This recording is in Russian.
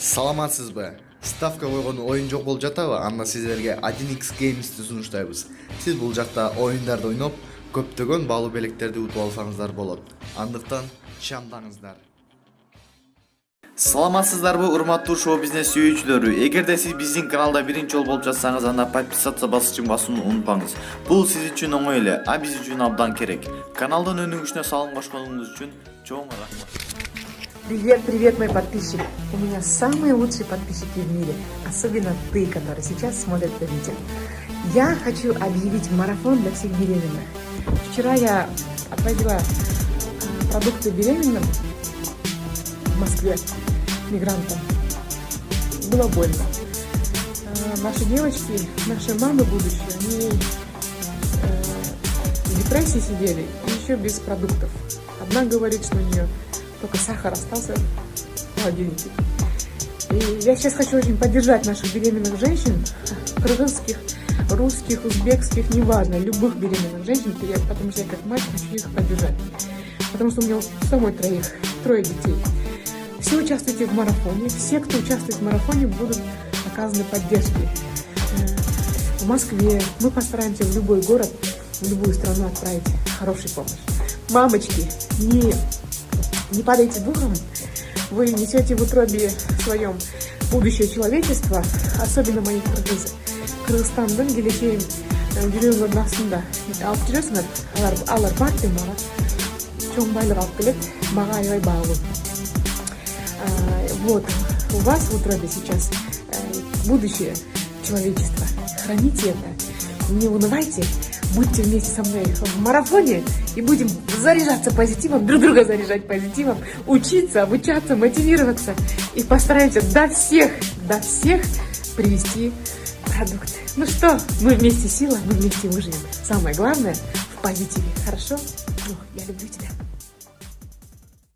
Саламатсызбы? Ставка койгон оюн жок болуп жатабы? Анда сиздерге 1x Games'ти сунуштайбыз. Сиз бул жакта оюндарды ойноп, көптөгөн баалуу белектерди утуп алсаңыздар болот. Андыктан шамдаңыздар. Саламатсыздарбы, урматтуу шоу бизнес сүйүүчүлөрү? Эгерде сиз биздин каналда биринчи жолу болуп жатсаңыз, анда подписаться басычын басууну унутпаңыз. Бул сиз үчүн оңой эле, а биз үчүн абдан керек. Каналдын өнүгүшүнө салым кошконуңуз үчүн чоң рахмат. Привет, мой подписчик. У меня самые лучшие подписчики в мире. Особенно ты, который сейчас смотрит это видео. Я хочу объявить марафон для всех беременных. Вчера я отвозила продукты беременным в Москве, мигрантам. Было больно. Наши девочки, наши мамы будущие, они в депрессии сидели и еще без продуктов. Одна говорит, что у нее только сахар остался в холодильнике. И я сейчас хочу очень поддержать наших беременных женщин, кыргызских, русских, узбекских, неважно, любых беременных женщин, потому что я как мать хочу их поддержать. Потому что у меня самой трое детей. Все участвуйте в марафоне. Все, кто участвует в марафоне, будут оказаны поддержки. В Москве мы постараемся в любой город, в любую страну отправить хорошую помощь. Мамочки, не падайте духом, вы несете в утробе своем будущее человечества, особенно мои кыргызы. Кыргызстандын келечегин жүрөгүңөрдүн астында алып жүрөсүңөр, алар барды мага чоң байлык алып келет, мага аябай баалуу. Вот, у вас в утробе сейчас будущее человечества. Храните это, не унывайте, будьте вместе со мной в марафоне и будем заряжаться позитивом, друг друга заряжать позитивом, учиться, обучаться, мотивироваться и постараемся до всех привести продукты. Ну что, мы вместе сила, мы вместе выживем. Самое главное в позитиве, хорошо? Я люблю тебя.